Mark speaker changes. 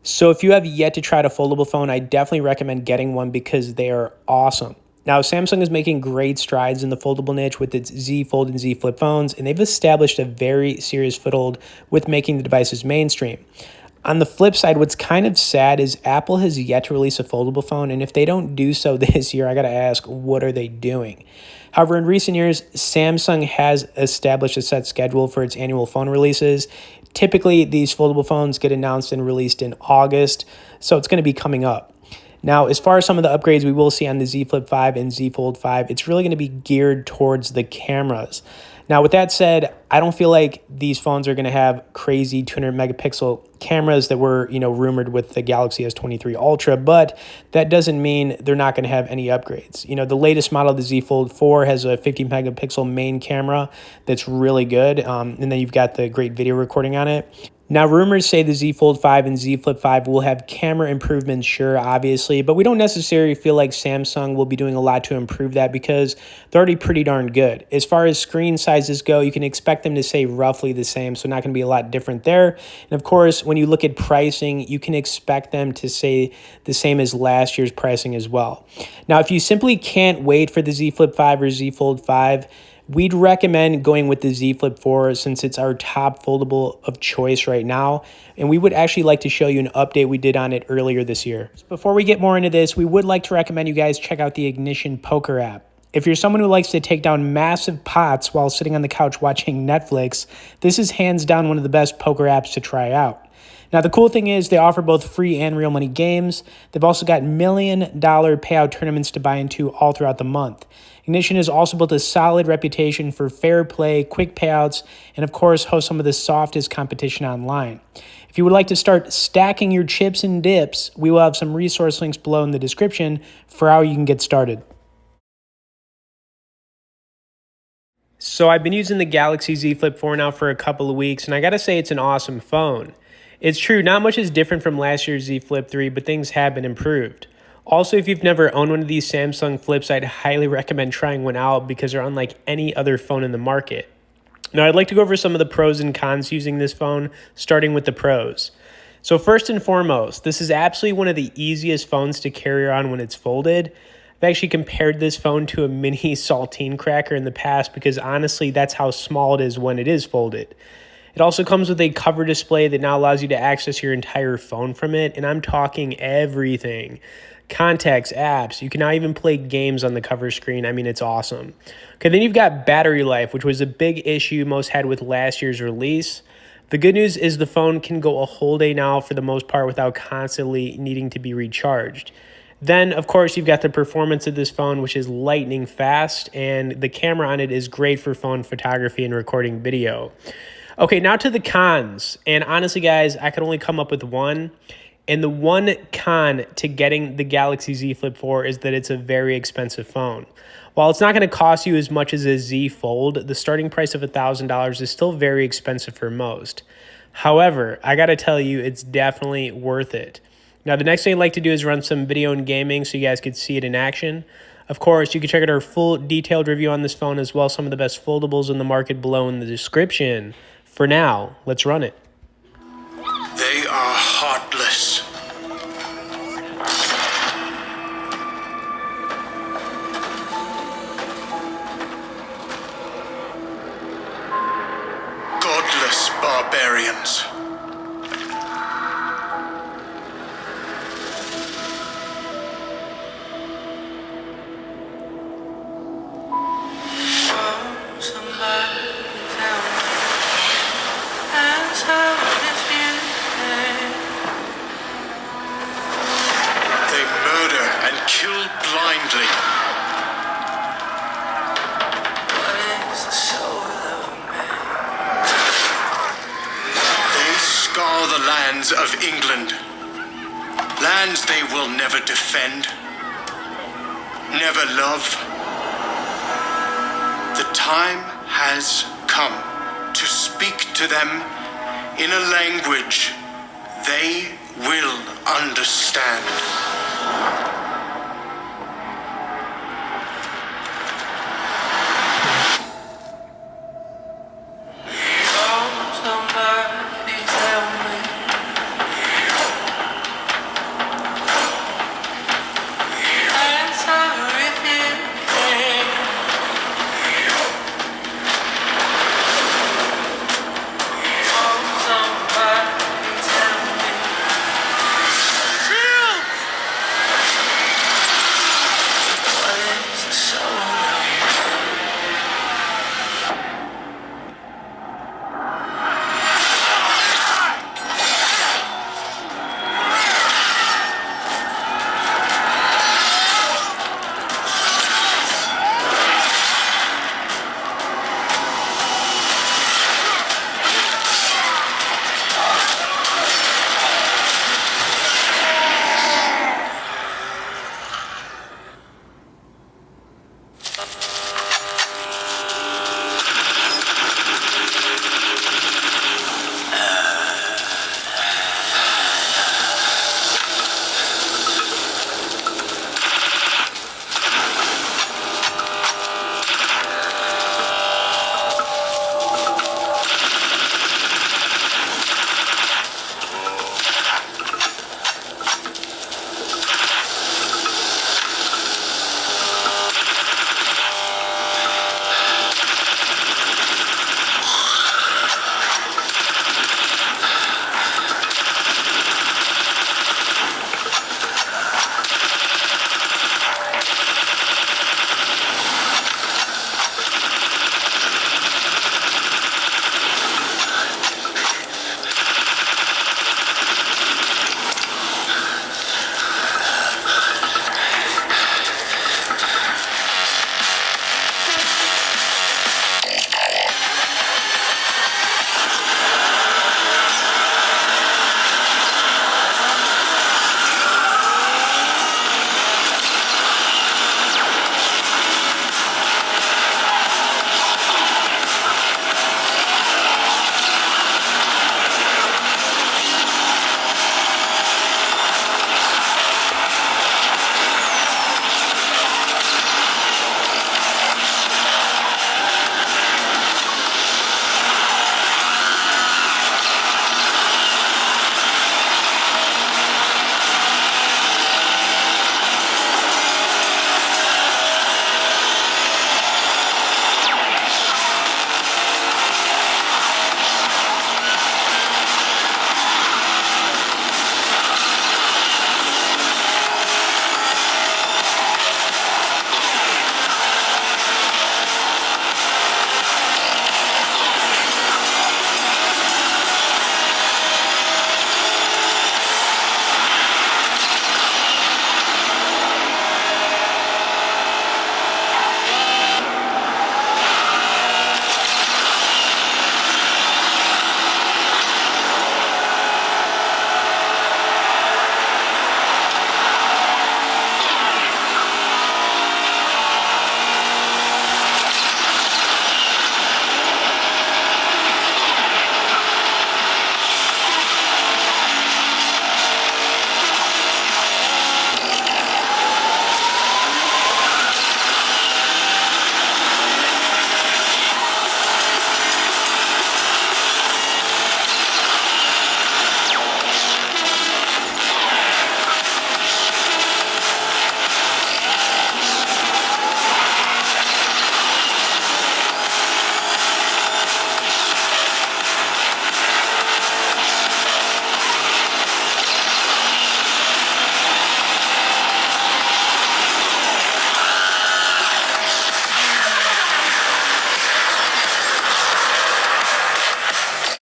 Speaker 1: So if you have yet to try a foldable phone, I definitely recommend getting one because they are awesome. Now, Samsung is making great strides in the foldable niche with its Z Fold and Z Flip phones, and they've established a very serious foothold with making the devices mainstream. On the flip side, what's kind of sad is Apple has yet to release a foldable phone, and if they don't do so this year, I gotta ask, what are they doing? However, in recent years, Samsung has established a set schedule for its annual phone releases. Typically, these foldable phones get announced and released in August, so it's going to be coming up. Now, as far as some of the upgrades we will see on the Z Flip 5 and Z Fold 5, it's really going to be geared towards the cameras. Now, with that said, I don't feel like these phones are going to have crazy 200 megapixel cameras that were, rumored with the Galaxy S23 Ultra, but that doesn't mean they're not going to have any upgrades. The latest model of the Z Fold 4 has a 50 megapixel main camera that's really good, and then you've got the great video recording on it. Now, rumors say the Z Fold 5 and Z Flip 5 will have camera improvements, sure, obviously, but we don't necessarily feel like Samsung will be doing a lot to improve that because they're already pretty darn good. As far as screen sizes go, you can expect them to stay roughly the same, so not going to be a lot different there. And of course, when you look at pricing, you can expect them to stay the same as last year's pricing as well. Now, if you simply can't wait for the Z Flip 5 or Z Fold 5, we'd recommend going with the Z Flip 4 since it's our top foldable of choice right now, and we would actually like to show you an update we did on it earlier this year. Before we get more into this, we would like to recommend you guys check out the Ignition Poker app. If you're someone who likes to take down massive pots while sitting on the couch watching Netflix, this is hands down one of the best poker apps to try out. Now, the cool thing is they offer both free and real money games. They've also got $1 million payout tournaments to buy into all throughout the month. Ignition has also built a solid reputation for fair play, quick payouts, and of course hosts some of the softest competition online. If you would like to start stacking your chips and dips, we will have some resource links below in the description for how you can get started. So I've been using the Galaxy Z Flip 4 now for a couple of weeks, and I gotta say it's an awesome phone. It's true, not much is different from last year's Z Flip 3, but things have been improved. Also, if you've never owned one of these Samsung Flips, I'd highly recommend trying one out because they're unlike any other phone in the market. Now, I'd like to go over some of the pros and cons using this phone, starting with the pros. So first and foremost, this is absolutely one of the easiest phones to carry around when it's folded. I've actually compared this phone to a mini saltine cracker in the past because honestly, that's how small it is when it is folded. It also comes with a cover display that now allows you to access your entire phone from it, and I'm talking everything. Contacts, apps, you can now even play games on the cover screen. I mean, it's awesome. Okay, then you've got battery life, which was a big issue most had with last year's release. The good news is the phone can go a whole day now for the most part without constantly needing to be recharged. Then, of course, you've got the performance of this phone, which is lightning fast, and the camera on it is great for phone photography and recording video. Okay, now to the cons. And honestly, guys, I could only come up with one. And the one con to getting the Galaxy Z Flip 4 is that it's a very expensive phone. While it's not going to cost you as much as a Z Fold, the starting price of $1,000 is still very expensive for most. However, I got to tell you, it's definitely worth it. Now, the next thing I'd like to do is run some video and gaming so you guys could see it in action. Of course, you can check out our full detailed review on this phone as well as some of the best foldables in the market below in the description. For now, let's run it.
Speaker 2: They are heartless. Godless barbarians. Kill blindly. They scour the lands of England, lands they will never defend, never love. The time has come to speak to them in a language they will understand.